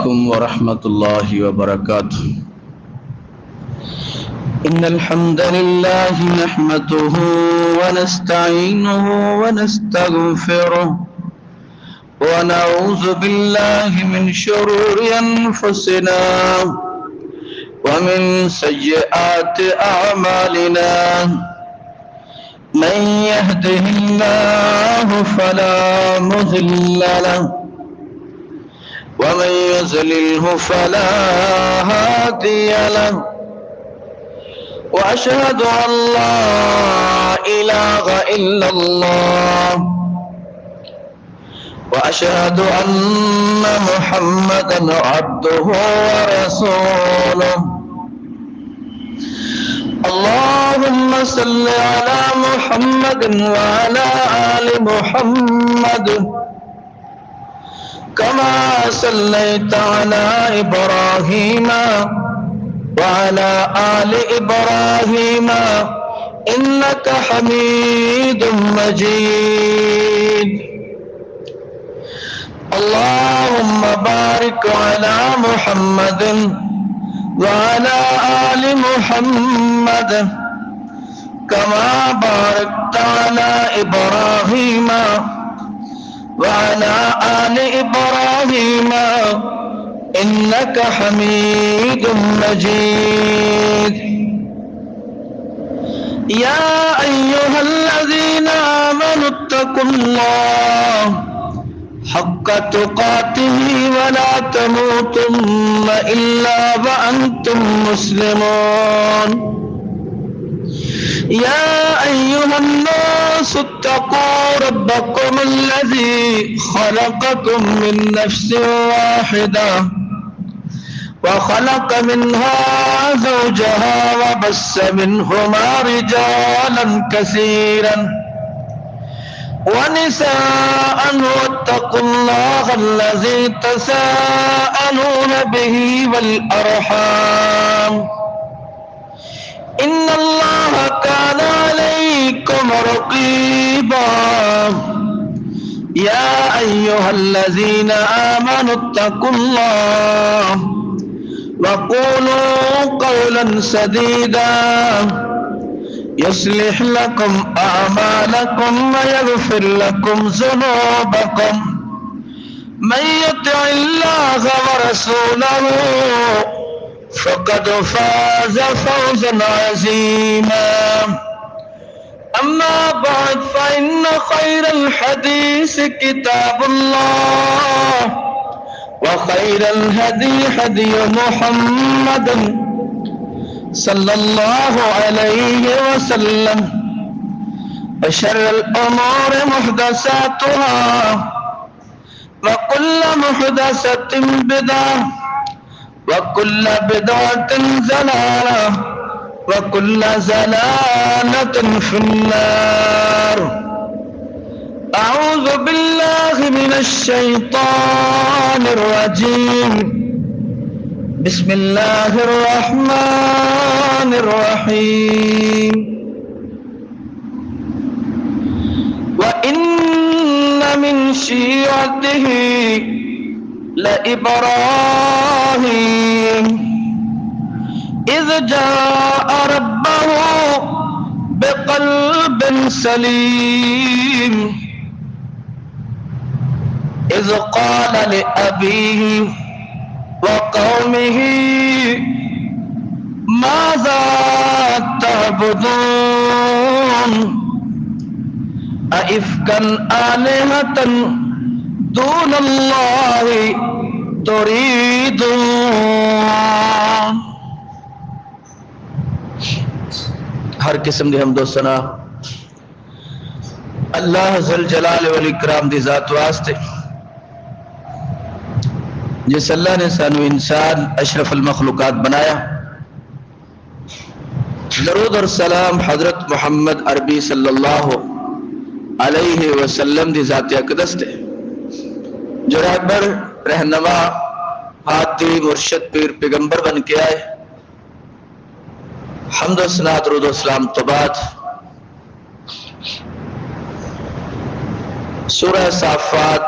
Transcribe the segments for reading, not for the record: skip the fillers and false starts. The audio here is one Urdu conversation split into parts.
عليكم ورحمة الله وبركاته. إن الحمد لله نحمده ونستعينه ونستغفره ونعوذ بالله من شرور أنفسنا ومن سيئات أعمالنا. من يهده الله فلا مضل له ومن يضلله فلا هادي له. وأشهد أن لا إله إلا الله وأشهد أن محمدا عبده ورسوله. اللهم صل على محمد وعلى آل محمد كما صليت على إبراهيم وعلى آل إبراهيم إنك حميد مجيد. اللهم بارك على محمد وعلى آل محمد كما باركت على إبراهيم وعلى آل إبراهيم إنك حميد مجيد. يا أيها الذين آمنوا اتقوا الله حق تقاته ولا تموتن إلا وأنتم مسلمون. يا أيها الناس اتقوا ربكم الذي خلقكم من نفس واحدة وخلق منها زوجها وبث منهما رجالا كثيرا ونساء واتقوا الله الذي تساءلون به والأرحام إن الله كان عليكم رقيبا. يا أيها الذين آمنوا اتقوا الله وقولوا قولا سديدا يصلح لكم أعمالكم ويغفر لكم ذنوبكم. من يطع الله ورسوله فقد فاز فوزا عظيما. أما بعد فإن خير الحديث كتاب الله وخير الهدي هدي محمد صلى الله عليه وسلم. وشر الأمور محدثاتها وكل محدثة بدعة وكل بدعة ضلالة وكل ضلالة في النار. أعوذ بالله من الشيطان الرجيم. بسم الله الرحمن الرحيم. وإن من شيعته لإبراهيم إذ جاء ربه بقلب سليم إذ قال لأبيه وقومه ماذا تعبدون أئفكا آلهة دون الله تريدون. ہر قسم دی حمد و ثنا اللہ ذل جلال والاکرام دی ذات واسطے جس اللہ نے سانو انسان اشرف المخلوقات بنایا. درود اور سلام حضرت محمد عربی صلی اللہ علیہ وسلم دی ذات اقدس تے جو رہبر رہنما ہادی مرشد پیر پیغمبر بن کے آئے. حمد و ثنا درود و سلام تو بعد سورہ صافات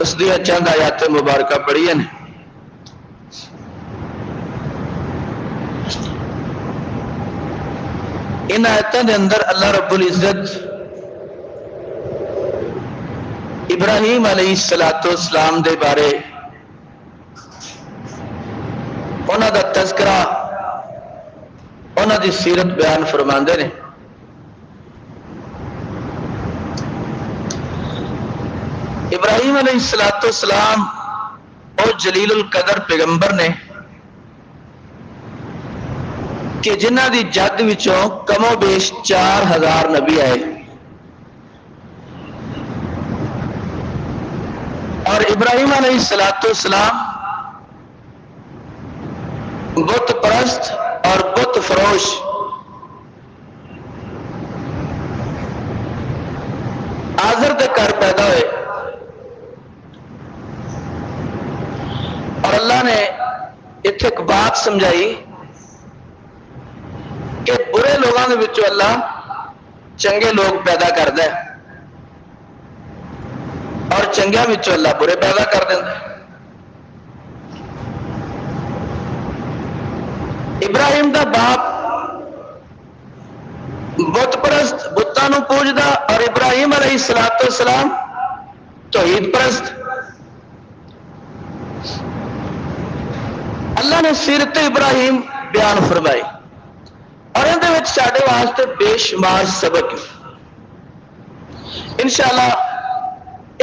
اس دیا چند آیات مبارکہ پڑھی ہیں. ان آیتوں کے اندر اللہ رب العزت ابراہیم علیہ السلام دے بارے انہوں دا تذکرہ انہوں دی سیرت بیان فرماندے نے. ابراہیم علیہ السلام اور جلیل القدر پیغمبر نے کہ جنہ دی جد وچوں کم و بیش 4000 نبی آئے اور ابراہیم علیہ السلام بت پرست اور بت فروش آزر کے گھر پیدا ہوئے اور اللہ نے اتنے ایک بات سمجھائی کہ برے لوگوں کے وچوں اللہ چنگے لوگ پیدا کرتا ہے اور چنگیاں وچوں اللہ برے پیدا کر دیتا ہے. ابراہیم دا باپ بت پرست بتاں نوں پوجدا اور ابراہیم علیہ السلام توحید پرست. اللہ نے سیرت ابراہیم بیان فرمائی اور اندر وچ ساڈے واسطے بے شمار سبق. انشاءاللہ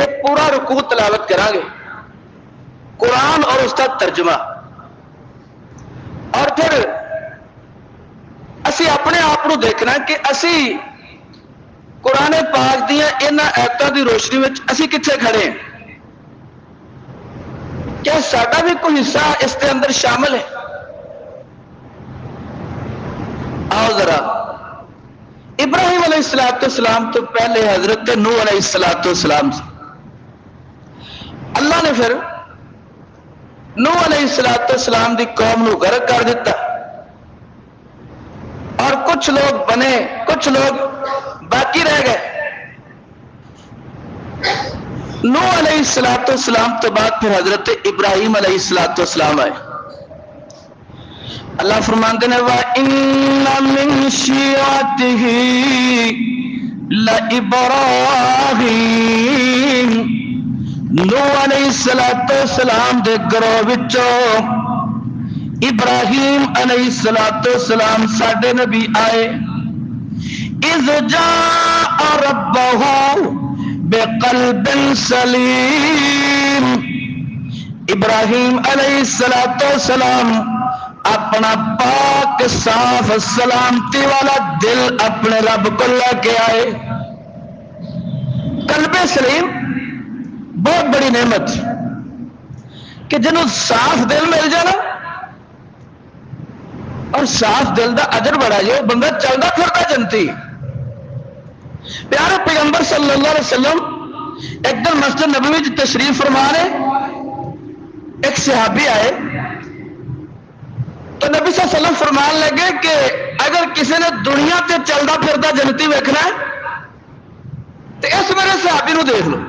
ایک پورا رکوع تلاوت کریں گے قرآن اور اس کا ترجمہ اور پھر اسی اپنے آپ کو دیکھنا کہ اسی قرآن پاک دیا ان آیتوں کی روشنی میں اسی کتنے کھڑے ہیں. کیا ساڈا بھی کوئی حصہ اس کے اندر شامل ہے؟ آؤ ذرا ابراہیم علیہ السلام تو پہلے حضرت نوح علیہ السلام سے اللہ نے پھر نوح علیہ السلام دی قوم نو غرق کر دیتا اور کچھ لوگ بنے کچھ لوگ باقی رہ گئے. نوح علیہ السلام تو بعد پھر حضرت ابراہیم علیہ السلام آئے. اللہ فرماتے ہیں وَإِنَّ مِن شِيعَتِهِ لَإِبْرَاهِيمَ. نوح علیہ السلام دے گروہ وچوں ابراہیم علیہ السلام ساڈے نبی آئے. اذ جاء ربہ بقلب سلیم. ابراہیم علیہ السلام اپنا پاک صاف سلامتی والا دل اپنے رب کو لے کے آئے. قلب سلیم بہت بڑی نعمت کہ جنہوں صاف دل مل جانا اور صاف دل دا اجر بڑا جو بندہ چلتا پھرتا جنتی. پیارے پیغمبر صلی اللہ علیہ وسلم ایک دن مسجد نبوی میں تشریف فرما رہے ایک صحابی آئے تو نبی صلی اللہ علیہ وسلم فرمان لگے کہ اگر کسی نے دنیا تے چلتا پھرتا جنتی ویکھنا ہے تو اس میرے صحابی نو دیکھ لو.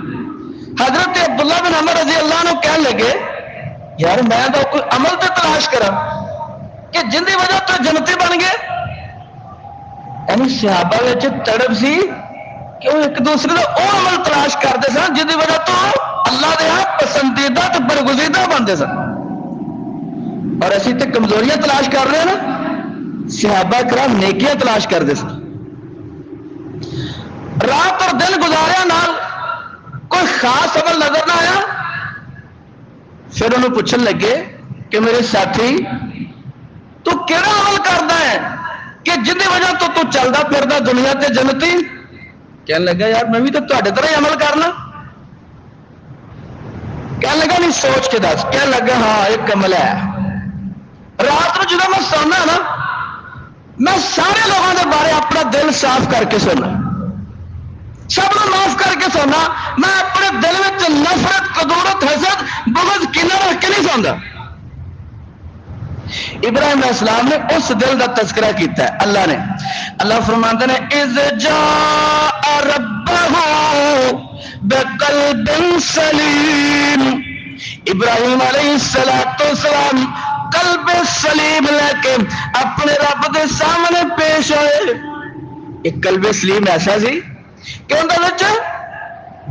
حضرت عبداللہ بن عمر رضی اللہ عنہ کہنے لگے یار میں تو کوئی عمل تے تلاش کرا کہ جن دی وجہ تو جنتی بن گئے. یعنی صحابہ وچ تڑپ سی کہ وہ ایک دوسرے کا وہ عمل تلاش کرتے سن جن دی وجہ تو اللہ دے ہاں پسندیدہ تے برگزیدہ بنتے سن. اور اسی تے کمزوریاں تلاش کر رہے ہیں نا. صحابہ کرام نیکیاں تلاش کرتے سن. رات اور دن گزاریا نال کوئی خاص عمل نظر نہ آیا. پھر انہوں پوچھنے لگے کہ میرے ساتھی تو کیڑا عمل کرتا ہے کہ جن کی وجہ تو چلتا پھرتا دنیا تے جنتی. کہنے لگا یار میں بھی تو تہاڈے طرح ہی عمل کرنا. کہنے لگا نہیں سوچ کے دس. کہنے لگا ہاں ایک عمل ہے. رات کو جب میں سونا نا میں سارے لوگوں کے بارے اپنا دل صاف کر کے سونا سب کو معاف کر کے سونا. میں اپنے دل میں نفرت کدورت حسد بغض کینہ رکھ کے نہیں سوندا. ابراہیم علیہ السلام نے اس دل کا تذکرہ کیتا ہے. اللہ نے اللہ فرماتے ہیں اذ جاء ربہ بقلب سلیم. ابراہیم علیہ السلام قلب سلیم لے کے اپنے رب دے سامنے پیش ہوئے. ایک قلب سلیم ایسا سی کہ اندر وچ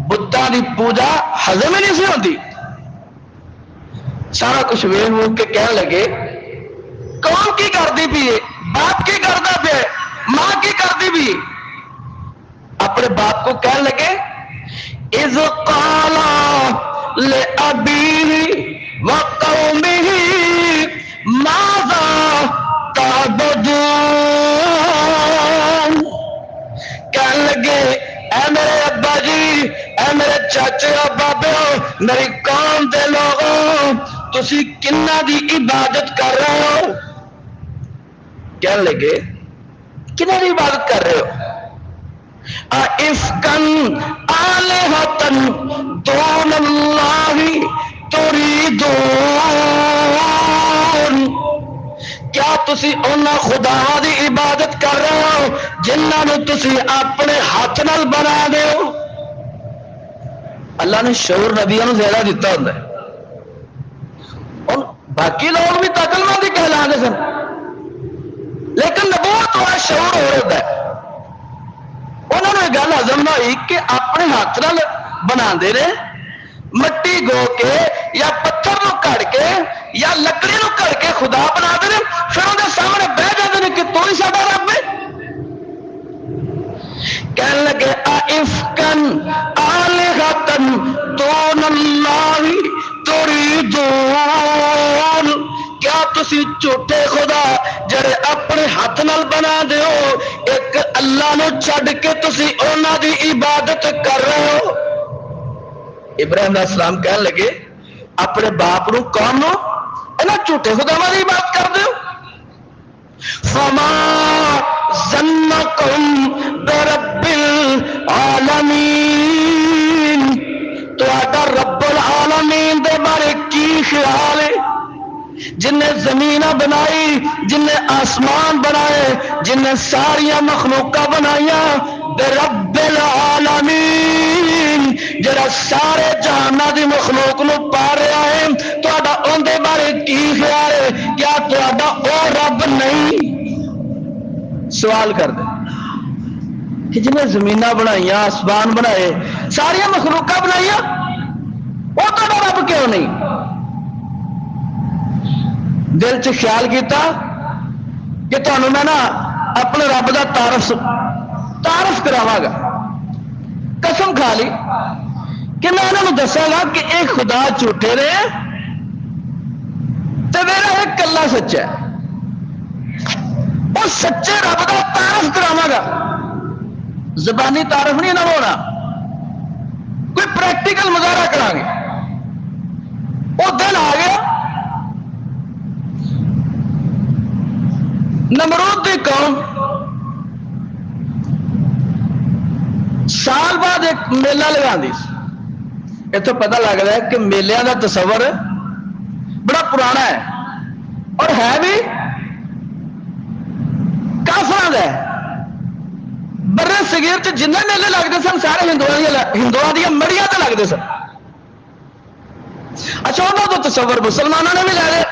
بتاں دی پوجا ہضم ہی نہیں سی ہوندی. سارا کچھ ویکھ ووکھ کے کہنے لگے کون کی کرتی پی ہے, باپ کی کرتا پیا, ماں کی کرتی پی. اپنے باپ کو کہنے لگے اذ قال لأبیہ وقومہ ماذا تعبدون. کہنے لگے اے میرے ابا جی, اے میرے چاچے اور بابے, میری قوم دے لوگوں, تسی کنہ دی عبادت کر رہے ہو؟ کہنے لگے کنہ دی عبادت کر رہے ہو؟ اَإِفْكًا آلِهَةً دُونَ اللَّهِ تُرِيدُونَ. کیا تسی انہاں خداواں دی عبادت کر رہے ہو جنہاں نو تسی اپنے ہاتھ نال بنا دے ہو؟ اللہ نے شعور نبیوں نو زیادہ دیتا ہوندا ہے. اور باقی لوگ بھی عقل مند ہی کہلا دے سن, لیکن نبوت والا شعور ہو ہوتا ہے. انہوں نے گل ہضم نہ ہوئی کہ اپنے ہاتھ نال بنا دے رہے, مٹی گو کے یا پتھر نو کڑ کے یا لکڑی نو کڑ کے خدا بنا دے رہے, پھر ان کے سامنے بہ جاتے ہیں کہ تو ہی ساڈا رب ہے. کہنے لگے اَإِفْكًا آلِهَةً دُونَ اللَّهِ تُرِيدُونَ. کیا تسی جھوٹے خدا جڑے اپنے ہاتھ نال بنا دیو ایک اللہ نو چھڈ کے تسی انہاں دی عبادت کر رہے ہو؟ ابراہیم علیہ السلام کہنے لگے اپنے باپ نو قوم نو انہاں جھوٹے خداواں دی عبادت کر دیو. فما ظنکم برب العالمین. تہاڈا رب العالمین دے بارے کی خیال ہے؟ جن نے زمین بنائی, جن نے آسمان بنائے, جن نے ساریا مخلوقات بنائیاں, برب العالمین جڑا سارے جہاناں دی مخلوق نو پا رہا ہے, تہاڈا اون دے بارے کی خیال ہے؟ کیا تہاڈا او رب نہیں؟ سوال کر دے کہ جن نے زمیناں بنائیاں, آسمان بنائے, ساریا مخلوقات بنائیاں, وہ تہاڈا رب کیوں نہیں؟ دل چ خیال کیتا کہ تمہیں میں نا اپنے رب کا تعارف کراواں گا. قسم کھا لی کہ میں انہوں نے دساں گا کہ ایک خدا جھوٹے رہے تو میرا ایک کلا سچا ہے. اس سچے رب کا تعارف کراواں گا. زبانی تعارف نہیں نہ ہونا, کوئی پریکٹیکل مظاہرہ کرا گے. وہ دن آ گیا, نمرود دی قوم سال بعد ایک میلہ لگا دی. اتوں پتہ لگ رہا ہے کہ میلے کا تصور بڑا پرانا ہے اور ہے بھی کافراں دا ہے. برے صغیر چ جنہیں میلے لگتے سن سارے ہندوؤں دیا مڑیاں تے لگتے سن. اچھا انہوں کا تصور مسلمانوں نے بھی لے لے.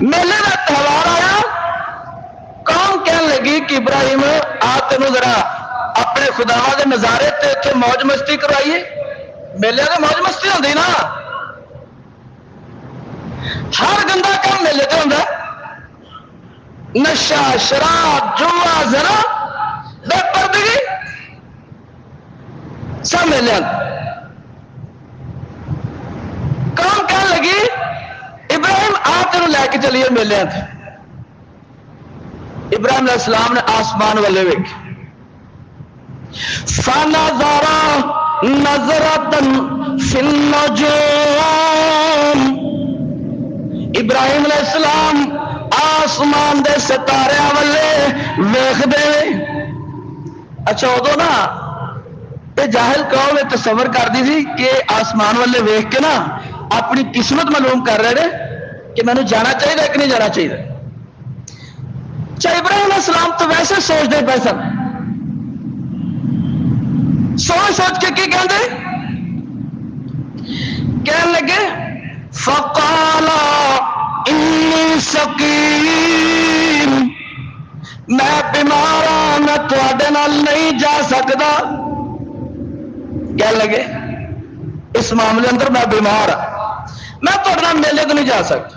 میلے کا تہوار آیا, قوم کہنے لگی کہ ابراہیم آ تینوں ذرا اپنے خداواں دے نظارے تے اتنے موج مستی کرائیے. میلے تے موج مستی ہوندی نا, ہر گندا کام میلے تے ہوندا, نشہ, شراب, جوا, زنا, بے پردگی سب میلے. قوم کہنے لگی ابراہیم آ تینوں لے کے چلیے میلے تھے. ابراہیم علیہ السلام نے آسمان والے ویکھے, فَنَظَرَ نَظْرَةً فِي النُّجُومِ. ابراہیم علیہ السلام آسمان دے ستارے والے ویکھ دے. اچھا ادو نا یہ جاہل قوم میں تصور کرتی تھی کہ آسمان والے ویکھ کے نا اپنی قسمت معلوم کر رہے ہیں کہ مینوں جانا چاہیے کہ نہیں جانا چاہیے. چاہے ابراہیم علیہ السلام تو ویسے سوچتے پے سن سوچ سوچ کے کی کہندے کہنے لگے فقالا انی سقیم، میں بیمار ہوں، میں تواڈے نال نہیں جا سکتا. کہنے لگے اس معاملے اندر میں بیمار ہوں، میں تواڈے نال میلے تو نہیں جا سکتا.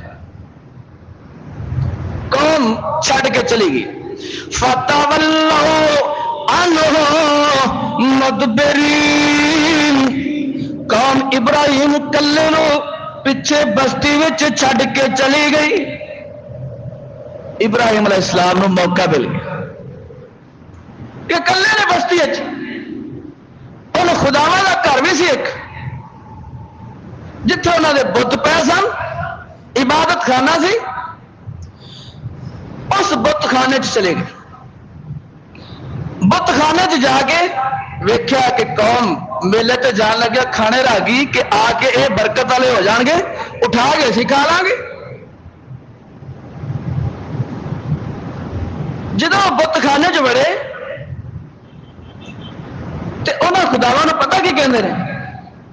قوم چھڑ کے چلی گئی. فتولوا عنہ مدبرین، قوم ابراہیم کلے نو پیچھے بستی وچ چھڑ کے چلی گئی. ابراہیم علیہ السلام نو موقع مل گیا کہ کلے نے بستی وچ ان خداواں دا گھر بھی سی ایک جتھے انہاں دے بت پے سن، عبادت خانہ سی، اس بت خانے چلے گئے. بت خانے جا کے ویکھیا کہ قوم میلے تے جان لگیا کھانے رہ گئی کہ آ کے اے برکت والے ہو جان گے، اٹھا کے اسی کھا لاں گے. جدو بت خانے چ بڑے تے انہاں خداواں نوں پتہ کی کہندے نے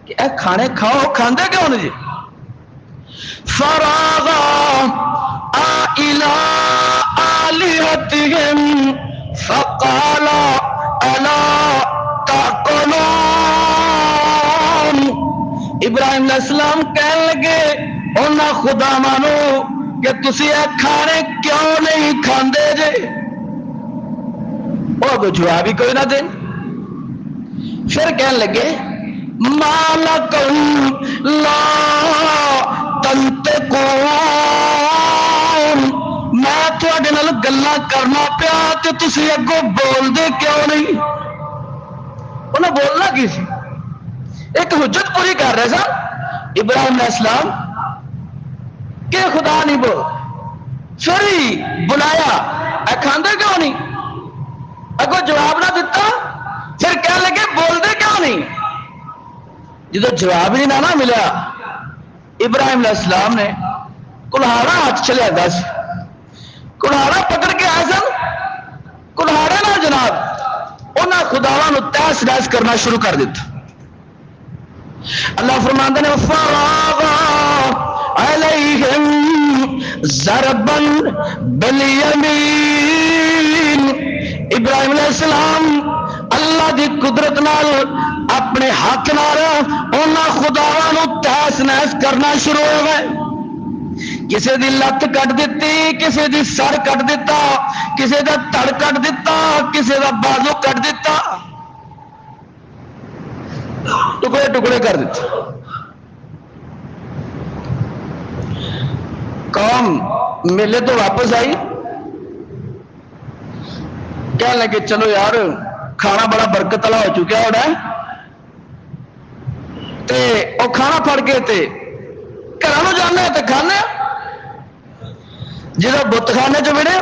کہ اے کھانے کھاؤ، کھاندے کیوں نہیں جی؟ فراغا الى آلہتہم فقال الا تاکلون. ابراہیم علیہ السلام کہنے لگے انہاں خداواں نوں کہ تسی اے کھانے کیوں نہیں کھاندے جے؟ وہ کوئی جواب ہی کوئی نہ دیں. پھر کہنے لگے ما لکم لا تنطقون، میں تواڈے نال گلاں کرنا پیا تے تسی اگوں بول دے کیوں نہیں؟ انہیں بولنا کی سی؟ ایک حجت پوری کر رہے سن ابراہیم علیہ السلام کہ خدا نہیں بول. پھر ہی بلایا اے کھاندے کیوں نہیں؟ اگوں جواب نہ دیتا. پھر کہنے لگے بول دے کیوں نہیں؟ جدو جواب ہی نہ ملا ابراہیم علیہ السلام نے کلہاڑا ہاتھ چلے دس کلہاڑا پکڑ کے آئے سن. کلہاڑے نہ جناب انہاں خداواں نوں تہس نہس کرنا شروع کر دیتا. اللہ فرماندے نے فراغ علیہم ضربا بالیمین. ابراہیم علیہ السلام اللہ دی قدرت نال اپنے ہاتھ نال انہاں خداواں نوں تہس نہس کرنا شروع ہو گئے. کسے دی لت کٹ دیتی، کسے دی سر کٹ دیتا، کسے دا تڑ کٹ دیتا، کسے دا بازو کٹ دیتا، ٹکڑے ٹکڑے کر دیتے. قوم میلے تو واپس آئی، کہنے لگے چلو یار کھانا بڑا برکت والا ہو چکا ہونا ہے، تے او کھانا پھڑ کے تے گھروں جانے تے کھانے. جدو بت خانے چ وڑے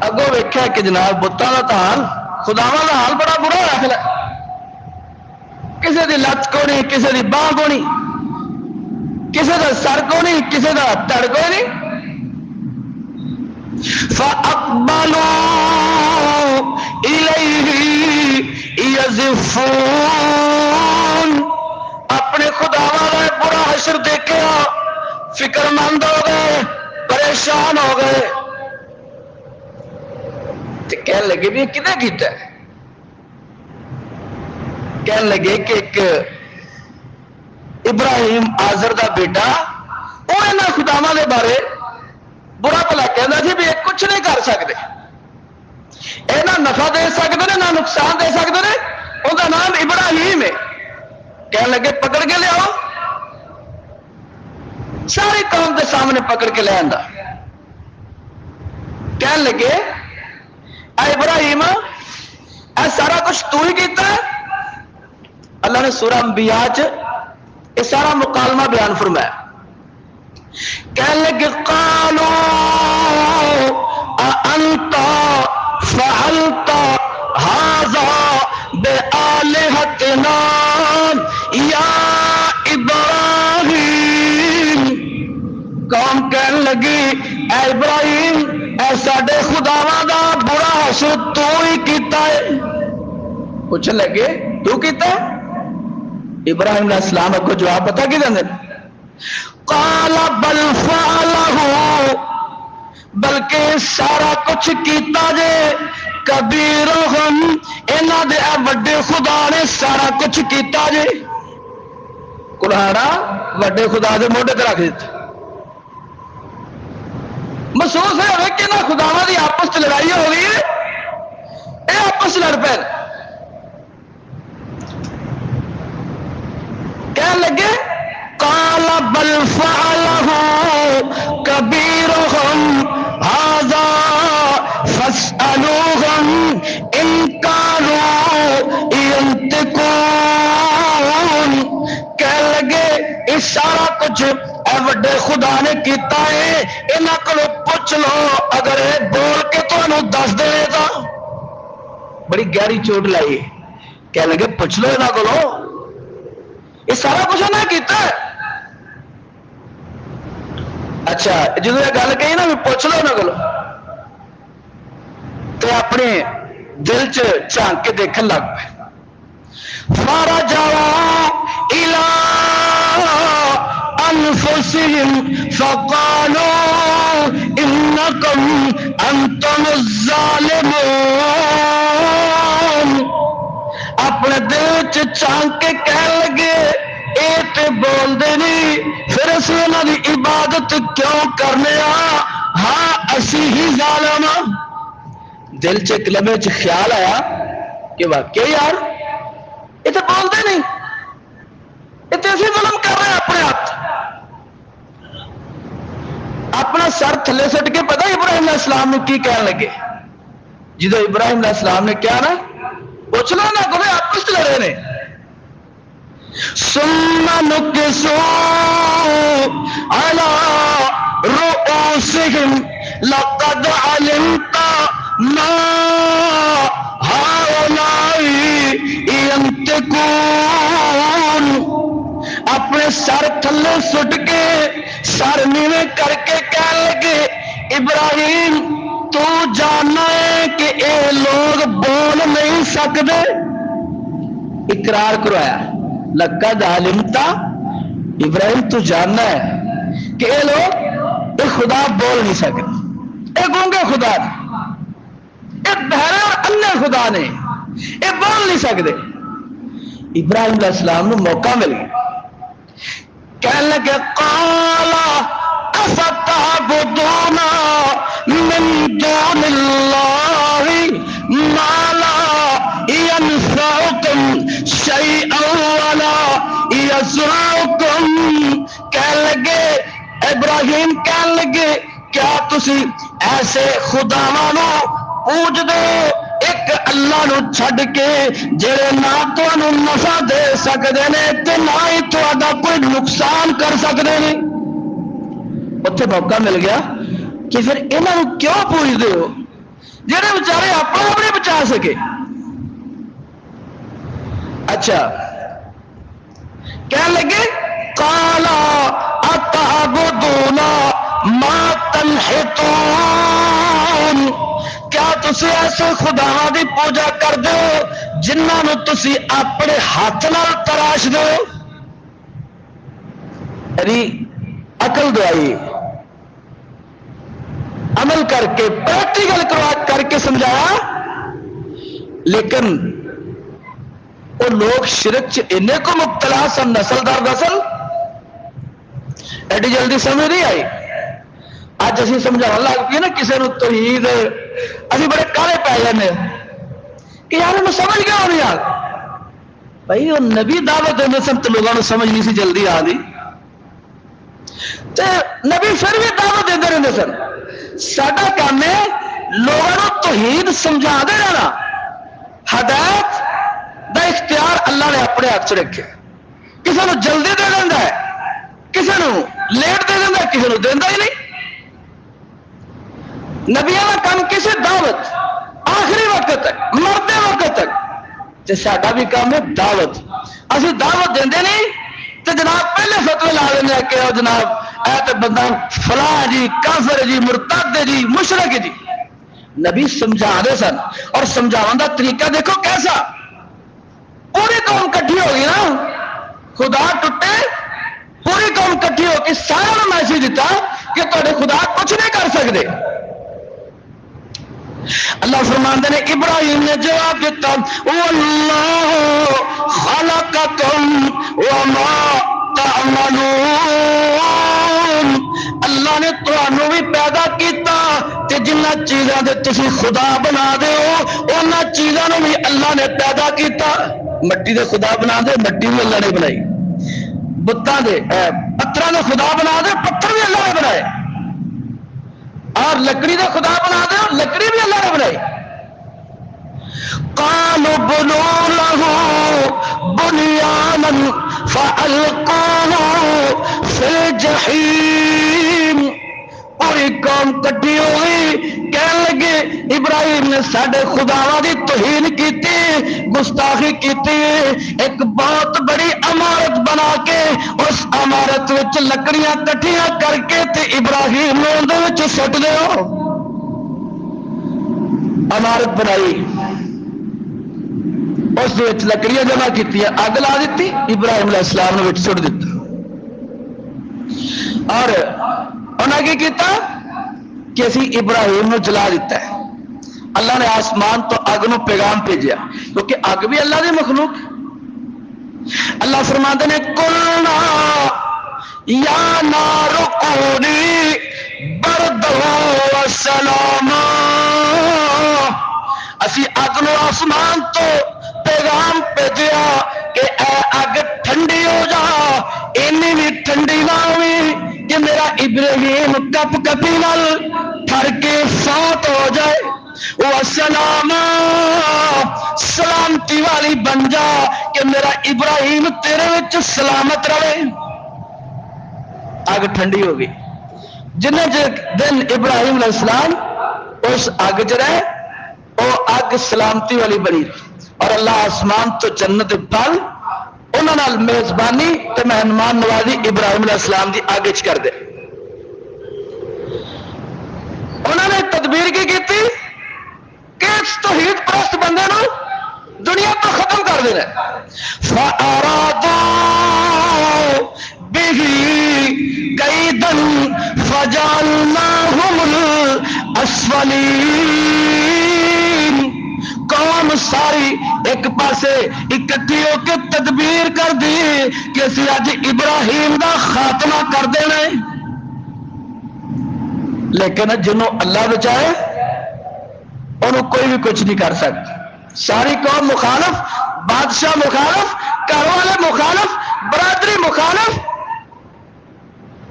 اگوں ویکھیا کہ جناب بتاں دا حال، خداواں دا حال بڑا برا ہوا کھڑا. کسے دی لت کو نہیں، کسے دی باہ کو نہیں، کسے دا سر کو نہیں، کسے دا تڑ کو نہیں. فَأَقْبَلُوا إِلَيْهِ يَزِفُونَ. اپنے خداواں دا برا حشر دیکھا، فکر مند ہو گئے، پریشان ہو گئے. کہنے لگے بھی کنے کیتا ہے؟ کہنے لگے کہ ایک ابراہیم آزر دا بیٹا وہ انہاں خداواں دے بارے برا بھلا کہندا سی بھی یہ کچھ نہیں کر سکتے، یہ نہ نفع دے سکتے ہیں نہ نقصان دے سکتے ہیں. ان کا نام ابراہیم ہے. کہنے لگے پکڑ کے لے آؤ. ساری قوم کے سامنے پکڑ کے لے آندا. کہنے لگے اے ابراہیم اے سارا کچھ تو ہی کیتا ہے؟ اللہ نے سورہ انبیاء یہ سارا مکالمہ بیان فرمایا. کہنے لگے قالوا اانت فعلت هذا بآلهتنا یا ابراہیم. قوم کہنے لگی اے ابراہیم اے ساڈے خداواں دا برا حشر تو ہی کیتا ہے. پوچھنے لگے تو کیتا ہے؟ ابراہیم علیہ السلام کو جواب پتا کی دیں قال بل فعلہ بلکہ سارا کچھ کیتا جے کبیرہم انہاں دے وڈے خدا نے سارا کچھ کیتا جے کلہاڑا وڈے خدا دے موڈے تے رکھ دیتا محسوس ہے کہ نہ خداواں دی آپس چ لڑائی ہو گئی ہے اے آپس لڑ پے کہنے لگے قال بل فعلہ کبیرہم ھذا فاسألوہم ان کانوا ینطقون کہنے لگے اس سارا کچھ اے وڈے خدا نے کیتا ہے انہاں کولوں پوچھ لو اگر اے بول کے تانوں دس دے تا بڑی گہری چوٹ لائی کہنے لگے پوچھ لو انہاں کولوں یہ سارا کچھ انہیں کیتا ہے اچھا جدو یہ گل کہی نا بھی پوچھ لو انہوں کو تو اپنے دل چ جھانک کے دیکھن لگ پے فرجعوا الى انفسهم فقالوا انکم انتم الظالمون اپنے دل چ جھانک کے کہنے لگے اے تے بول دے نہیں پھر اسی انہاں دی عبادت کیوں کرنے ہاں اسی ہی ظالم دل چ ایک لمحے چ خیال آیا کہ واقعی یار یہ تو بول دے نہیں یہ تو اسی ظلم کر رہے ہیں اپنے ہاتھ اپنا سر تھلے سٹ کے پتہ ابراہیم علیہ السلام نے کی کہنے لگے جدو ابراہیم علیہ السلام نے کیا نا پوچھ لو نا کو آپس لڑے نے ثم نكسوا على رؤوسهم لقد علمت ما هؤلاء ينطقون اپنے سر تھلے سٹ کے سر نیوے کر کے کہنے لگے ابراہیم تو جاننا ہے کہ اے لوگ بول نہیں سکتے اقرار کروایا لقد علمتا ابراہیم تو جاننا ہے کہ اے لوگ اے خدا بول نہیں سکتے اے گونگے خدا نے اے بہرے اور انے خدا نے اے بول نہیں سکتے ابراہیم علیہ السلام نے موقع مل گیا کہنے لگے قال افتعبدون من دون اللہ ما لا ينفعكم شيئا ولا يضركم کہنے لگے ابراہیم کہنے لگے کیا تسی ایسے خداواں پوج دو ایک اللہ نو چھڈ کے جڑے نہ تانوں نفع دے سکدے نے تے نہ ہی تہاڈا کوئی نقصان کر سکدے نے اتنے موقع مل گیا کہ پھر انہاں نو کیوں پوجدے ہو جڑے بیچارے اپنا اپنے بچا سکے اچھا کہنے لگے قال اتعبدون ما تنحتون کیا تسی ایسے خداواں دی پوجا کر دو جنہاں نو تسی اپنے ہاتھ نال تراش دو یعنی عقل دوائی عمل کر کے پریکٹیکل کر کے سمجھایا لیکن وہ لوگ شرک چ انے کو مبتلا سن نسل در نسل ایڈی جلدی سمجھ نہیں آئی اج اسی سمجھاؤ لگ پی نا کسی نے توحید اسی بڑے کالے پی جانے کہ یار انہوں سمجھ گیا نہیں یار بھائی وہ نبی دعوت دے سن تو لوگوں نے سمجھ نہیں سی جلدی آ دی نبی پھر بھی دعوت دے رہے سن ساڈا کام ہے لوگوں توحید سمجھا دے رہنا ہدایت دا اختیار اللہ نے اپنے ہاتھ چ رکھے کسی نے جلدی دے دینا ہے کسی نے لیٹ دے دینا کسی نے دینا ہی نہیں نبیوں کا کام کسی دعوت آخری وقت تک مرتے وقت تک ساڈا بھی کام ہے دعوت اسی دعوت دے نہیں تو جناب پہلے فتوی لا دینا کہ جناب اے تو بندہ فلاں جی کافر جی مرتد جی مشرک جی نبی سمجھا دے سن اور سمجھاؤں کا طریقہ دیکھو کیسا پوری قوم کٹھی ہوگی نا، خدا ٹوٹے پوری قوم کٹھی ہو کے سارا میسج دیتا کہ تھوڑے خدا کچھ نہیں کر سکتے. اللہ فرماندے نے ابراہیم نے جواب دیتا واللہ خلقکم وما تعملون، اللہ نے تمہوں بھی پیدا کیتا تے جنہ چیزاں دے تسی خدا بنا دے ہو انہاں چیزاں نوں بھی اللہ نے پیدا کیتا. مٹی دے خدا بنا دے، مٹی بھی اللہ نے بنائی. بتاں دے پتھراں دے خدا بنا دے، پتھر بھی اللہ نے بنائے. اور لکڑی دے خدا بنا دے، اور لکڑی بھی اللہ نے بنائی. قالوا بنوا له بنيانا فألقوه في الجحيم. پوری قوم کٹھی ہو گئی، کہنے لگے ابراہیم نے ساڈے خداواں دی توہین کیتی، گستاخی کیتی، ایک بہت بڑی عمارت بنا کے اس عمارت وچ لکڑیاں کٹھیاں کر کے تے ابراہیم نے اندر وچ سٹ دیو. عمارت بنائی، اس وچ لکڑیاں جمع کیتی، اگ لا دیتی، ابراہیم علیہ السلام نے وچ سٹ دیتا. اور انہاں کی کیتا کہ اسی ابراہیم نے جلا دیتا ہے. اللہ نے آسمان تو اگ نو پیغام بھیجیا، کیونکہ اگ بھی اللہ دی مخلوق. اللہ فرماتے نے قلنا یا نار کونی بردا وسلاما، اسی اگ نو آسمان تو پیغام بھیجیا کہ اے اگ ٹھنڈی ہو جا، اینی بھی ٹھنڈی نہ ہوئی کہ میرا ابراہیم کپ کپی نال ٹھر کے فوت ہو جائے. وسلام، سلامتی والی بن جا کہ میرا ابراہیم تیرے وچ سلامت رہے. اگ ٹھنڈی ہو گئی. جن دن ابراہیم علیہ السلام اس اگ چ رہے، وہ اگ سلامتی والی بنی، اور اللہ آسمان تو جنت پل انہوں نے میزبانی تے مہمان نوازی ابراہیم علیہ السلام دی آگے چ کر دے. انہوں نے تدبیر کی کیتی کہ اس توحید پرست بندے نو دنیا تو ختم کر دینا. فَأَرَادُوا بِهِ كَيْدًا فَجَعَلْنَاهُمُ الْأَسْفَلِينَ. قوم ساری ایک پاسے اکٹھی ہو کے تدبیر کر دی کہ اسی اج ابراہیم دا خاتمہ کر دینا ہے. لیکن جنہوں اللہ بچائے انہوں کوئی بھی کچھ نہیں کر سکتا. ساری قوم مخالف، بادشاہ مخالف، گھر والے مخالف، برادری مخالف،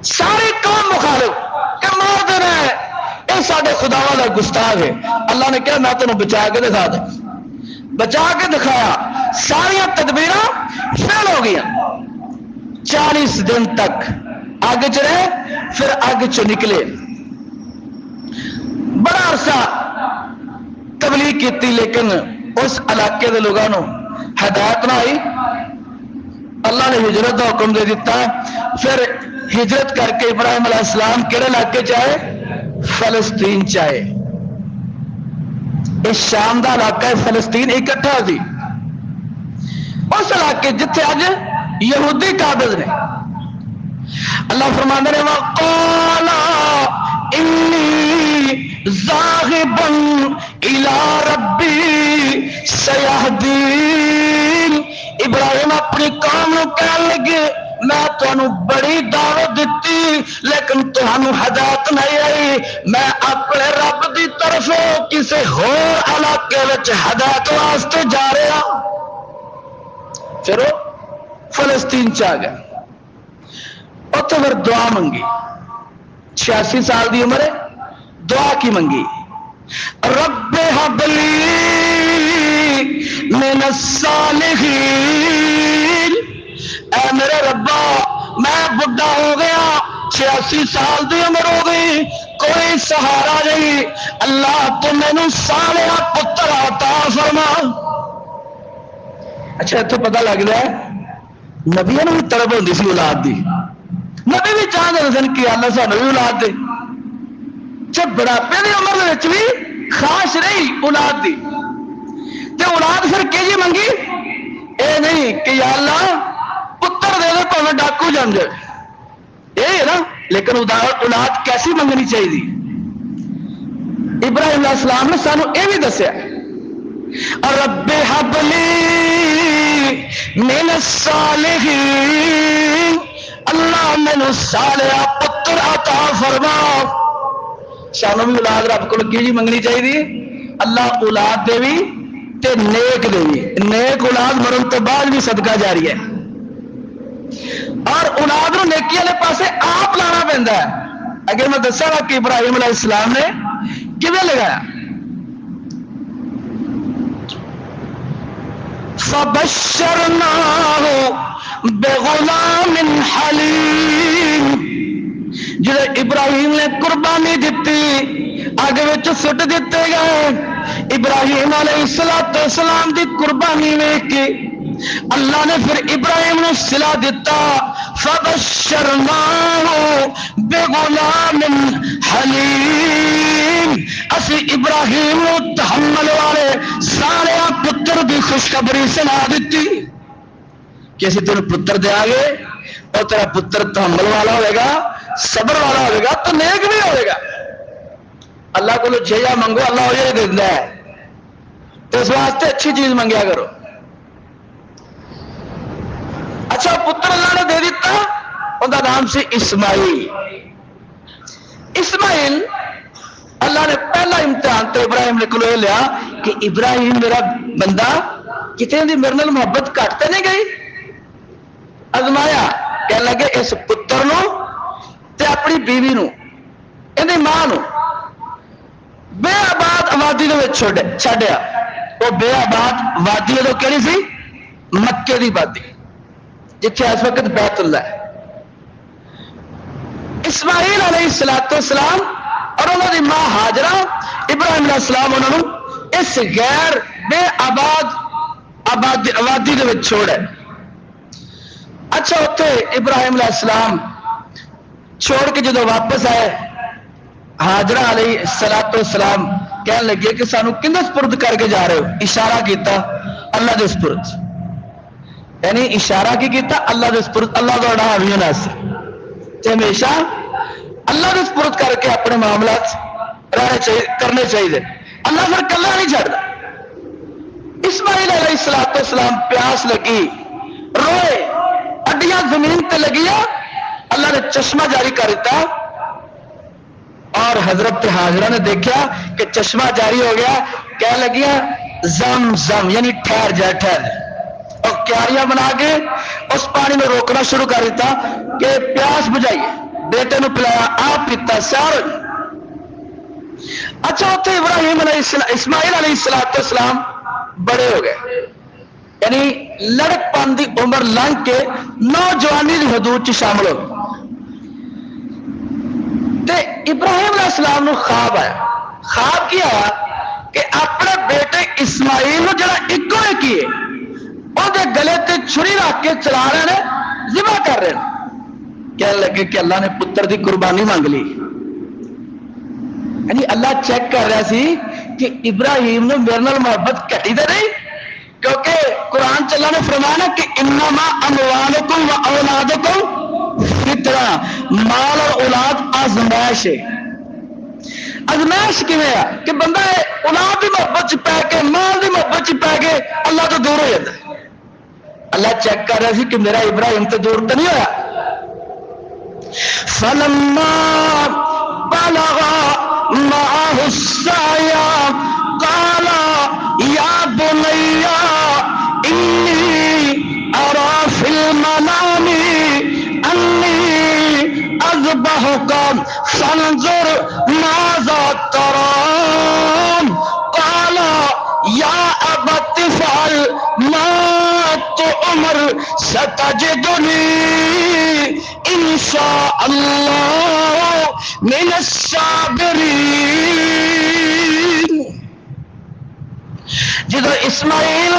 ساری قوم مخالف کہ مار دینا ہے، یہ سارے خدا والا گستاخ ہے. اللہ نے کہا میں تمہیں بچا کے دکھا دوں. بچا کے دکھایا، ساری تدبیر فیل ہو گیا. 40 دن تک اگ چ رہے، پھر اگ چ نکلے. بڑا عرصہ تبلیغ کی لیکن اس علاقے کے لوگوں کو ہدایت نہ آئی. اللہ نے ہجرت کا حکم دے دیتا. پھر ہجرت کر کے ابراہیم علیہ السلام کہڑے علاقے چاہے؟ فلسطین چاہے. اس شام کا علاقہ فلسطین اکٹھا سی، اس علاقے جتھے اج یہودی قابض نے. اللہ فرماندے نے وقال انی ذاہب الی ربی سیہدین. ابراہیم اپنی قوم کو کہنے لگے میں تمہیں بڑی دعوت دیتی لیکن تمہیں ہدایت نہیں آئی، میں اپنے رب دی طرف کسی ہور علاقے وچ ہدایت واسطے جا رہا. پھر وہ فلسطین چ آ گئے. اتنے پھر دعا منگی. 86 سال دی عمر ہے، دعا کی منگی؟ رب ہب لی من الصالحین. اے میرے ربا میں بڈھا ہو گیا، 86 سال دی عمر ہو گئی، کوئی سہارا نہیں، اللہ تو مینوں صالح پتر عطا فرما. اچھا اتنے پتہ لگ رہا ہے نبیوں نے بھی طلب ہوتی سی اولاد دی. نبی بھی چاہتے سن کہ اللہ سانو بھی اولاد دے. جب بڑھاپے کی عمر بھی خواہش رہی اولاد دی تے اولاد پھر کہ جی منگی اے نہیں کہ یا اللہ پتر دے دے تو ڈاکو جم جائے، یہ ہے نا. لیکن اولاد کیسی منگنی چاہیے؟ ابراہیم علیہ السلام نے سانو یہ بھی دسیا، رب ہب لی من الصالحین، اللہ مینوں صالح پتر عطا فرما. سانو بھی اولاد رب کو کی جی منگنی چاہیے؟ اللہ اولاد دے بھی تے نیک دے بھی. نیک اولاد مرن تو بعد بھی صدقہ جاری ہے، اور اولاد نو نیکی والے پاسے آپ لانا پہنتا ہے. اگر میں دسا گا کہ ابراہیم علیہ السلام نے کیویں لگایا، فبشرناہ بغلام حلیم. جب ابراہیم نے قربانی دیتی اگ وچ سٹ دیتے گئے. ابراہیم علیہ السلام دی قربانی ویکھ کے اللہ نے پھر ابراہیم نے صلہ دیتا، فبشرناہ بغلام حلیم. اسی ابراہیم نو تحمل والے سارے پتر دی خوشخبری سنا دیتی کہ اسی تینوں پتر دیا گے اور تیرا پتر تحمل والا ہوئے گا، صبر والا ہوئے گا، تو نیک بھی ہوئے گا. اللہ کو چاہیے منگو، اللہ یہ دیتا ہے، تو اس واسطے اچھی چیز منگیا کرو. اچھا پتر اللہ نے دے دیتا، ان کا نام سی اسماعیل. اسماعیل اللہ نے پہلا امتحان تو ابراہیم نے کلو لیا کہ ابراہیم میرا بندہ کتنے دی میرے نال محبت گھٹ تے نہیں گئی. ازمایا کہنے لگے اس پتر نو تے اپنی بیوی نو اندی ماں نو بے آباد آبادی دے چھڈیا. وہ بے آباد وادی ادو کہڑی سی؟ مکے دی وادی جتھے اس وقت بیت اللہ ہے. اسماعیل علیہ السلام اور انہوں دی ماں ہاجرہ، ابراہیم علیہ السلام انہوں نے اس غیر بے آباد آبادی دے وچ چھوڑے. اچھا اتنے ابراہیم علیہ السلام چھوڑ کے جدو واپس آئے، ہاجرہ علیہ السلام کہنے لگے کہ سانو کندے سپرد کر کے جا رہے ہو؟ اشارہ کیتا اللہ دے سپرد، یعنی اشارہ کی کیتا اللہ دے سپرد. اللہ دا اڑا بھی ہونا سی تے ہمیشہ اللہ دے سپرد کر کے اپنے معاملات رہنے چاہیے، کرنے چاہیے. اللہ پھر کلا نہیں چھڑدا. اسماعیل علیہ السلام پیاس لگی، روئے، اڈیاں زمین تے لگیا، اللہ نے چشمہ جاری کر دیتا اور حضرت حاجرہ نے دیکھا کہ چشمہ جاری ہو گیا. کہنے لگیا زم زم، یعنی ٹھہر جا ٹھہر جا، اور کیاریاں بنا کے اس پانی میں روکنا شروع کر دیتا کہ پیاس بجھائیے. بیٹے نے پلایا، آپ پیتا سار. اچھا اتنے ابراہیم علیہ اسماعیل علیہ السلام بڑے ہو گئے، یعنی لڑک پن دی عمر لنگ کے نوجوانی دی حدود چ شامل ہو. تے ابراہیم علیہ السلام نو خواب آیا. خواب کیا آیا کہ اپنے بیٹے اسماعیل نو جڑا ایکو ایک ہی ہے وہ دے گلے تے چھری رکھ کے چلا رہے ہیں، ذبح کر رہے ہیں. کہنے لگے کہ اللہ نے پتر دی قربانی مانگ لی. یعنی اللہ چیک کر رہا سی کہ ابراہیم نے میرے نال محبت گھٹی تے نہیں، کیونکہ قرآن چ اللہ نے فرمایا کہ انما اموالکم و اولادکم فتنہ، مال اور اولاد آزمائش ہے. آزمائش کیویں ہے کہ بندہ اولاد دی محبت چ پے کے، مال دی محبت چ پے کے اللہ تو دور ہو جاتا ہے. اللہ چیک کر رہا سی کہ میرا ابراہیم تو دور تو نہیں ہوا. فلما بلغ معه السعي قال يا بني إني أرى في المنام أني أذبحك فانظر ماذا ترى. قال يا أبت افعل ما تؤمر ستجدني إن شاء الله من الصابرين. جدو اسماعیل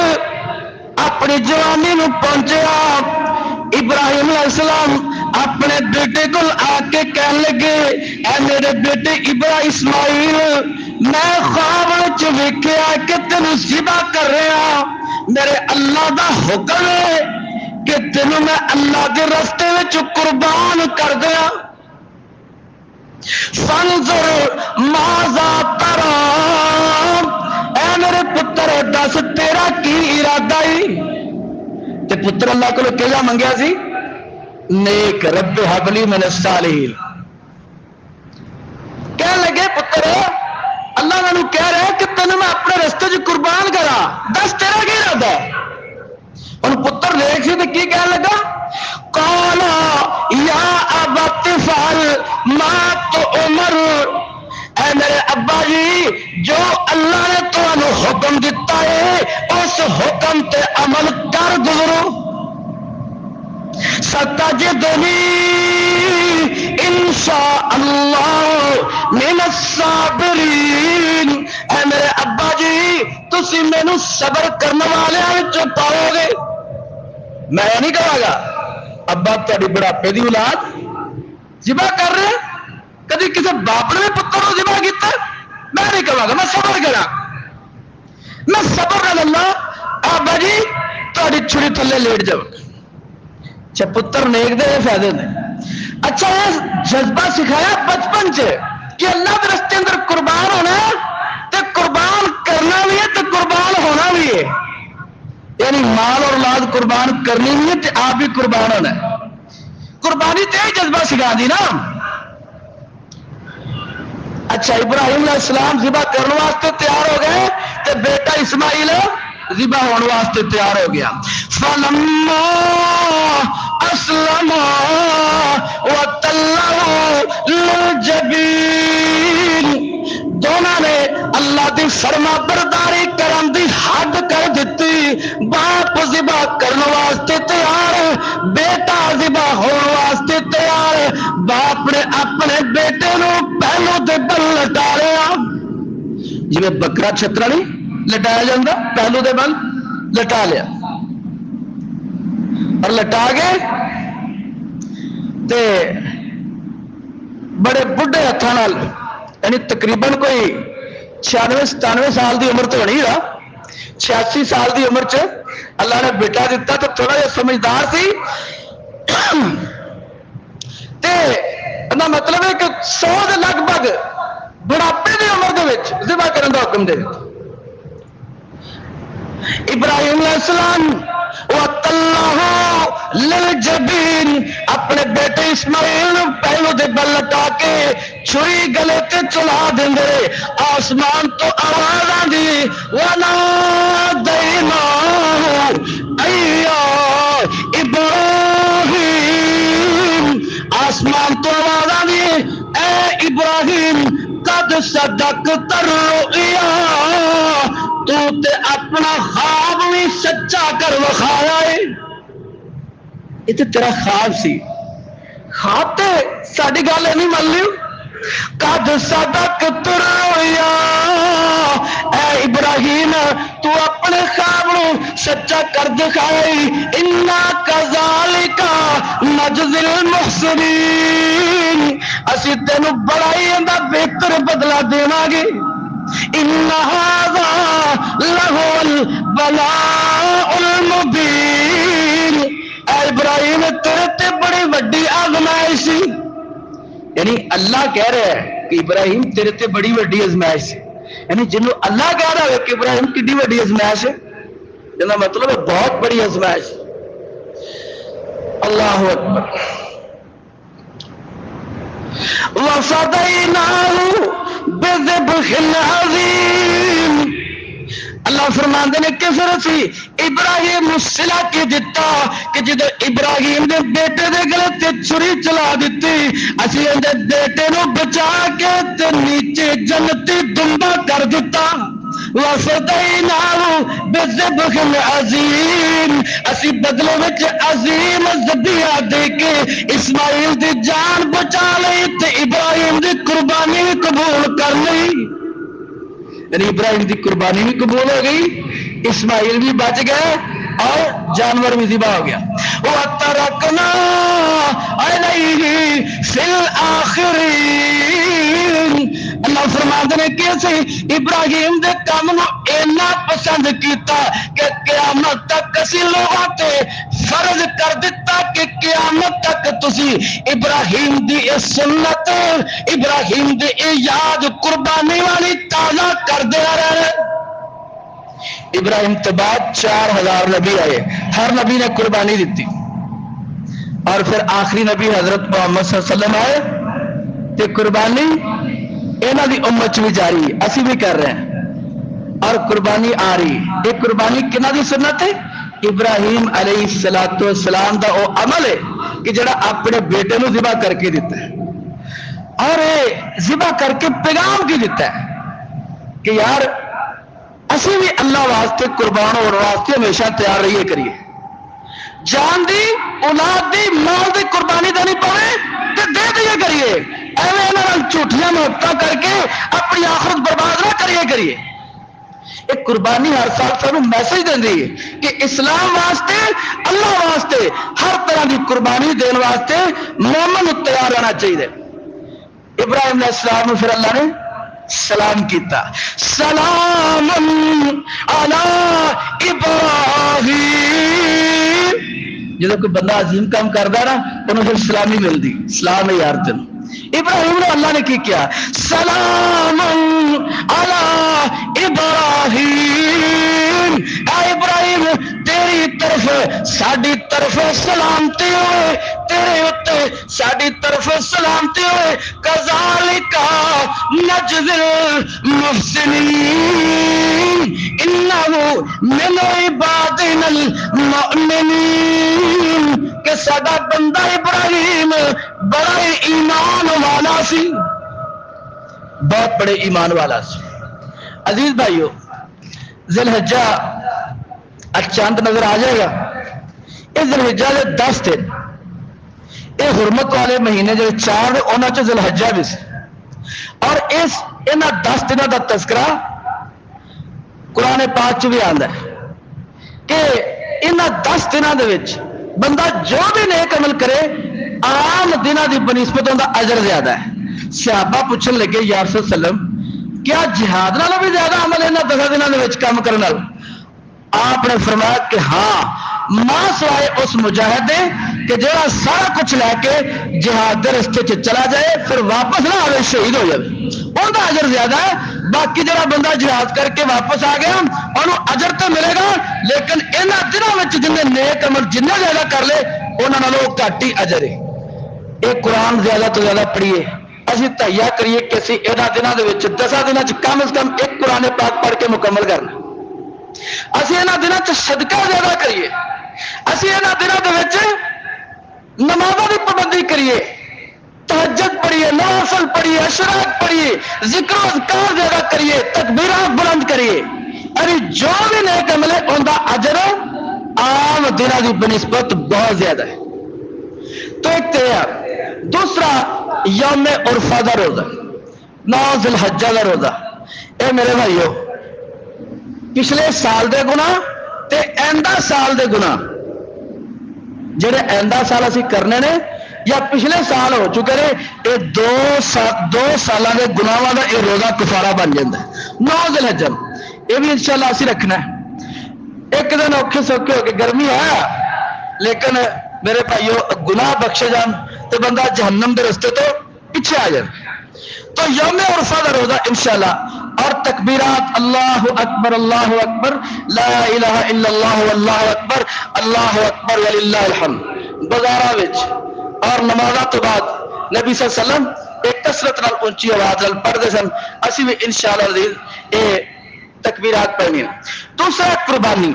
اپنی جوانی نو پہنچیا، ابراہیم علیہ السلام اپنے بیٹے کو آ کے کہنے لگے اے میرے بیٹے اسماعیل، میں خواب وچ ویکھیا کہ تینوں ذبح کر رہا میرے اللہ دا حکم ہے کہ تینوں میں اللہ کے رستے وچ قربان کر دیا. فانظر ماذا ترى، اے میرے پتر دس تیرا کی ارادہ ہی. تے پتر اللہ کو کیا منگیا سی؟ نیک. رب ہب لی من الصالحین. کہنے لگے پتر اللہ میں کہہ رہا ہے کہ تینوں میں اپنے رستے چ قربان کرا، دس تیرا کی ارادہ ہے. اور پتر دیکھ سی تو کی کہنے لگا؟ قال یا ابت افعل ما تؤمر، اے میرے ابا جی جو اللہ نے تمہیں حکم دیتا ہے اس حکم تے عمل کر گزرو. ستجدنی انشاء اللہ من الصابرین، اے میرے ابا جی تسی مینوں صبر کرنے والے پاؤ گے. میں نہیں کہا گا ابا تاری بڑھاپے دی اولاد ذبح کر رہے، کدی کسی باپ نے پتر کو ذبح کیتا؟ میں نہیں کہا گا، میں صبر کرا، میں صبر کر اللہ. ابا جی تاری چھری تھلے لیٹ جاؤ. اچھا پتر نیک دے فائدے نے. اچھا یہ جذبہ سکھایا بچپن سے کہ اللہ کے رستے اندر قربان ہونا ہے تو قربان کرنا بھی ہے تو قربان ہونا بھی ہے. یعنی مال اور اولاد قربان کرنی بھی ہے تو آپ بھی قربان ہونا ہے. قربانی تو یہ جذبہ سکھا دی نا. اچھا ابراہیم علیہ السلام ذبح کرنے واسطے تیار ہو گئے تو بیٹا اسماعیل ذبح ہونے واسطے تیار ہو گیا. فلما اسلم وتلہ للجبین، دونوں نے اللہ دی فرما برداری کرن دی حد کر دیتی. باپ ذبح کرنے واسطے تیار، بیٹا ذبح ہونے واسطے تیار. باپ نے اپنے بیٹے نو پہلو دے بل لٹا لیا، جی بکرا چھترا نہیں لٹایا جاتا، پہلو دے بل لٹا لیا اور لٹا کے تے بڑے بڑھے ہاتھوں نال، یعنی تقریباً کوئی 96-97 سال دی عمر تو ہونی رہا، 86 سال دی عمر چ اللہ نے بیٹا دیتا تو تھوڑا جہا سمجھدار سی. تے مطلب ہے کہ 100 دے لگ بھگ بڑھاپے دی عمر دے وچ ذبح کرن دا حکم دے دیتا. ابراہیم علیہ السلام وَتَلَّهُ لِلْجَبِينِ، اپنے بیٹے اسماعیل پہلو دے بل لٹا کے چھری گلے تے چلا دیندے. آسمان تو آواز آندی وَنَادَيْنَاهُ اَيَّا ابراہیم، آسمان تو آواز آندی اے ابراہیم قد صدقت الرؤیا، تو تے اپنا خواب بھی سچا کر وکھایا ہے. یہ تو تیرا خواب سی، خواب تے ساری گل نہیں مان لی. قد صدقت الرؤیا، اے ابراہیم تو اپنے خواب نو سچا کر دکھائی. انا کذالک نجزی المحسنین، اسی تینوں بڑائی دا بہتر بدلہ دیواں گے. ان هذا لهو البلاء المبین، اے ابراہیم تیرے تے بڑی وڈی آزمائش، یعنی اللہ کہہ رہا ہے کہ ابراہیم تیرے تے بڑی وڈی آزمائش، یعنی جنہوں اللہ کہہ رہا ہے کہ ابراہیم کتنی وڈی آزمائش ہے، جنہا مطلب ہے بہت بڑی آزمائش. اللہ اکبر. وَفَدَيْنَاهُ بِذِبْحٍ عَظِيمٍ، اللہ فرماندے نے کہ پھر اسی ابراہیم صلہ کی دیتا کہ جدو ابراہیم نے بیٹے دے گلے تے چھری چلا دیتی، اسی اندے بیٹے نو بچا کے تے نیچے جنتی دمبا کر دیتا. وَفَدَيْنَاهُ بِذِبْحٍ عَظِيمٍ، اسی بدلے وچ عظیم ذبیحہ دے کے اسماعیل دی جان بچا لئی تے ابراہیم دی قربانی قبول کر لئی. یعنی ابراہیم دی قربانی بھی قبول ہو گئی، اسماعیل بھی بچ گئے اور جانور بھی ذبح ہو گیا. وَتَرَكْنَا عَلَيْهِ فِي الْآخِرِينَ، اللہ فرماتے ہیں کہ اسی ابراہیم دے کام نو اینا پسند کیتا کہ قیامت تک اسی لوگوں تے فرض کر دیتا کہ قیامت تک تسی ابراہیم دی اے سنت ابراہیم دی اے یاد قربانی والی تازہ کر دیا رہے۔ ابراہیم تو بعد 4000 نبی آئے، ہر نبی نے قربانی دیتی، اور پھر آخری نبی حضرت محمد صلی اللہ علیہ وسلم آئے تے قربانی انہاں دی امت بھی جاری ہے، اسی بھی کر رہے ہیں اور قربانی آ رہی۔ یہ قربانی کنہاں دی سنت ہے؟ ابراہیم علیہ السلام دا او عمل ہے کہ جڑا اپنے بیٹے نو ذبح کر کے دیتا ہے، اور ذبح کر کے پیغام کی دیتا ہے کہ یار اسی بھی اللہ واسطے قربان اور واسطے ہمیشہ تیار رہیے کریے، جان دی اولاد دی مال دی قربانی دینی پڑے تے دے دیا کریے، ایویں انہاں جھوٹیاں محبتاں کر کے اپنی آخرت برباد نہ کریے۔ ایک قربانی ہر سال سانوں میسج دیندی ہے کہ اسلام واسطے اللہ واسطے ہر طرح کی قربانی دین واسطے مومن تیار رہنا چاہیے۔ ابراہیم علیہ السلام پھر اللہ نے سلام کیتا، سلام علی ابراہیم۔ جب کوئی بندہ عظیم کام کرتا نا انہوں پھر سلامی ملتی، سلام ہے یار تین۔ ابراہیم نے اللہ نے کی کیا، سلام علی ابراہیم، اے ابراہیم تیری طرف ساڈی طرف سلامتی ہوئے، تیرے اتنے ساڈی طرف سلامتی ہوئے، کذالک نجزی المحسنین انہ من عبادنا المؤمنین، کہ ساڈا بندہ ابراہیم بڑا ایمان والا سی، بہت بڑے ایمان والا سی۔ عزیز بھائیو، ذی الحجہ چاند نظر آ جائے گا، یہ ذی الحجہ دے 10 دن، یہ حرمت والے مہینے جو 4 انہاں چ ذی الحجہ بھی سی، اور اس انہاں 10 دنوں کا تذکرہ قرآن پاک چ بھی آندا ہے کہ انہاں 10 دنوں دے وچ بندہ جو بھی نیک عمل کرے عام دنوں کی بنسبت کا اجر زیادہ ہے۔ صحابہ پوچھنے لگے یا رسول اللہ علیہ وسلم کیا جہاد نالوں بھی زیادہ عمل ہے 10 دنوں کے کام کرنے؟ آپ نے فرمایا کہ ہاں، ماں سوائے اس مجاہد کہ جہاں سارا کچھ لے کے جہاد کے رستے سے چلا جائے پھر واپس نہ آئے شہید ہو جائے، ان کا اجر زیادہ ہے۔ باقی جہاں بندہ جہاد کر کے واپس آ گیا انہوں اجر تو ملے گا، لیکن انہاں دنوں میں جن نیک عمل جنہیں زیادہ کر لے انہوں گھٹ ہی اجر ہے۔ یہ قرآن زیادہ تو زیادہ پڑھیے، اسی تہیا کریے کہ اسی انہاں دنوں کے 10 دنوں کم از کم ایک قرآن پاک پڑھ کے مکمل کرنا۔ اسی انہاں دنوں چ صدقہ زیادہ کریے، اسی انہاں دنوں کے نمازوں کی پابندی کریے، تہجد پڑھیے، نوافل پڑھیے، اشراق پڑھیے، ذکر و اذکار زیادہ کریے، تکبیرات بلند کریے، ابھی جو بھی نیک عمل ہے ان کا اجر عام دنوں کی بنسبت بہت زیادہ ہے۔ تو ایک تو دوسرا یوم عرفہ کا روزہ، 9 ذی الحجہ کا روزہ، اے میرے بھائیو پچھلے سال دے گناہ تے آئندہ سال دے گناہ جڑے آئندہ سال اسی کرنے نے یا پچھلے سال ہو چکے نے، یہ 2 سالوں کے گناہوں کا یہ روزہ کفارہ بن جاتا ہے۔ 9 ذی الحجہ یہ بھی انشاءاللہ اسی رکھنا ہے۔ ایک دن اوکھے سوکھے ہو کے گرمی ہے لیکن میرے بھائیو گناہ بخشے جان تو بندہ جہنم کے رستے تو پیچھے آ جائے۔ تو یوم عرفہ کا روزہ انشاءاللہ، اور تکبیرات اللہ اکبر لا الہ الا اللہ واللہ اکبر وللہ الحمد بازاراں وچ اور نمازاں تو بعد نبی صلی اللہ علیہ وسلم ایک کثرت نال اونچی آواز نال پڑھتے سن، اسی بھی انشاءاللہ عزیز یہ تکبیرات پڑھنی۔ دوسرا قربانی،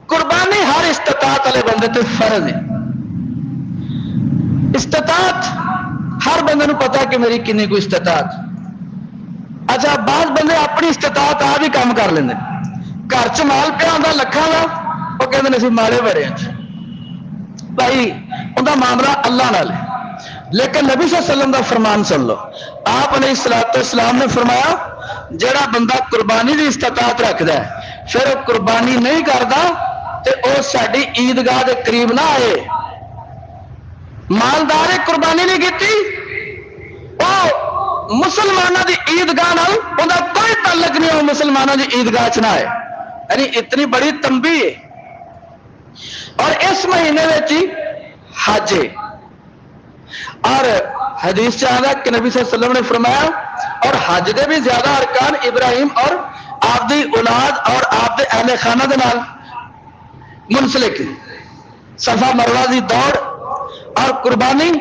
قربانی ہر استطاعت والے بندے تے فرض ہے۔ استطاعت ہر بندے نو پتا کہ میری کنی کوئی استطاعت، اچھا بعض بندے اپنی استطاعت آپ ہی کام کر لیں، گھر چ مال پیا ہوندا لکھاں دا، وہ کہتے ہیں اسی مالے بڑے ہیں بھائی، ان کا معاملہ اللہ نال ہے۔ لیکن نبی صلی اللہ علیہ وسلم کا فرمان سن لو، آپ علیہ السلام نے فرمایا جڑا بندہ قربانی کی استطاعت رکھتا ہے پھر وہ قربانی نہیں کرتا تو وہ ساری عیدگاہ کے قریب نہ آئے۔ مالدار قربانی نہیں کی وہ مسلمانوں کی عیدگاہ نال انہاں کوئی تعلق نہیں، وہ مسلمانوں کی عیدگاہ چ نہ ہے، یعنی اتنی بڑی تنبیہ ہے۔ اور اس مہینے میں حج ہے، اور حدیث چاہتا ہے کہ نبی صلی اللہ علیہ وسلم نے فرمایا اور حج دے بھی زیادہ ارکان ابراہیم اور آپ دی اولاد اور آپ دے اہل خانہ دے نال منسلک، صفا مروہ دی دوڑ اور قربانی،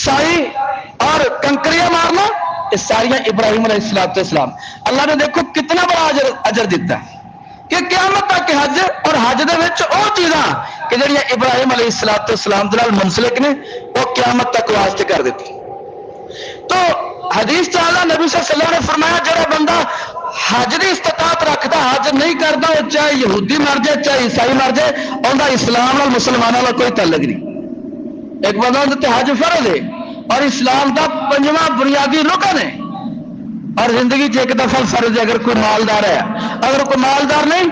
سائی اور کنکریاں مارنا، یہ ساریاں ابراہیم علیہ السلام۔ اللہ نے دیکھو کتنا بڑا اجر دیتا ہے کہ قیامت تک حج اور حج دے وچ او چیزاں کہ جڑیاں ابراہیم علیہ السلام دے نال منسلک نے وہ قیامت تک واسطے کر دیتی۔ تو حدیث چاہتا نبی صلی اللہ علیہ وسلم نے فرمایا جڑا بندہ حج دی استطاعت رکھتا حج نہیں کرتا، وہ چاہے یہودی مر جائے چاہے عیسائی مر جائے، انہاں اسلام اور مسلمانوں کا کوئی تعلق نہیں۔ ایک بندہ تے حج فرض ہے اور اسلام دا پنجواں بنیادی رکن ہے، اور زندگی ایک دفعہ فرض ہے اگر کوئی مالدار ہے، اگر کوئی مالدار نہیں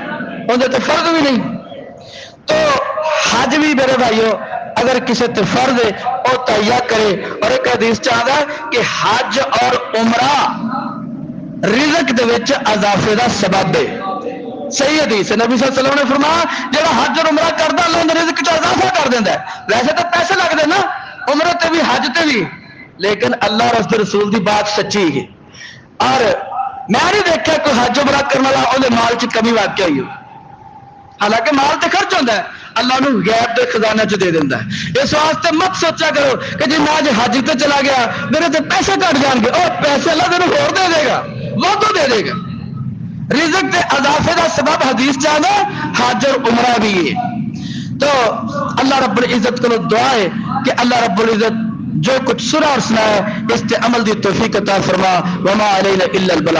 اندر تو فرض بھی نہیں۔ تو حج بھی میرے بھائیو اگر کسی تے فرض ہے وہ تہیا کرے۔ اور ایک حدیث چاہتا ہے کہ حج اور عمرہ رزق دے وچ اضافے دا سبب ہے، صحیح حدیث ہے۔ نبی صلی اللہ علیہ وسلم نے فرمایا جڑا حج اور عمرہ کردا اللہ دے رزق وچ اضافہ کر دیندا ہے۔ ویسے تو پیسے لگدے نا عمرے تے بھی حج تے بھی، لیکن اللہ اور اس کے رسول دی بات سچی ہے۔ اور میں نہیں دیکھا کوئی حج عمرہ کرنے والا وہ مال چ کمی واقع ہوئی ہو، حالانکہ مال تو خرچ ہوتا ہے، اللہ انہوں غیب دے خزانہ چ دے دینا ہے۔ اس واسطے مت سوچا کرو کہ جی میں آج حج تے چلا گیا میرے تے پیسے کٹ جان گے، اور پیسے اللہ تینوں ہور دے دے گا، وہ تو دے دے گا۔ رزق دے اضافے دا سبب حدیث چاہتا حج اور عمرہ بھی ہے۔ تو اللہ رب العزت کو دعا ہے کہ اللہ رب العزت جو کچھ سنا اور سنایا اس تے عمل دی توفیق عطا فرما۔ وما علینا الا البلاغ۔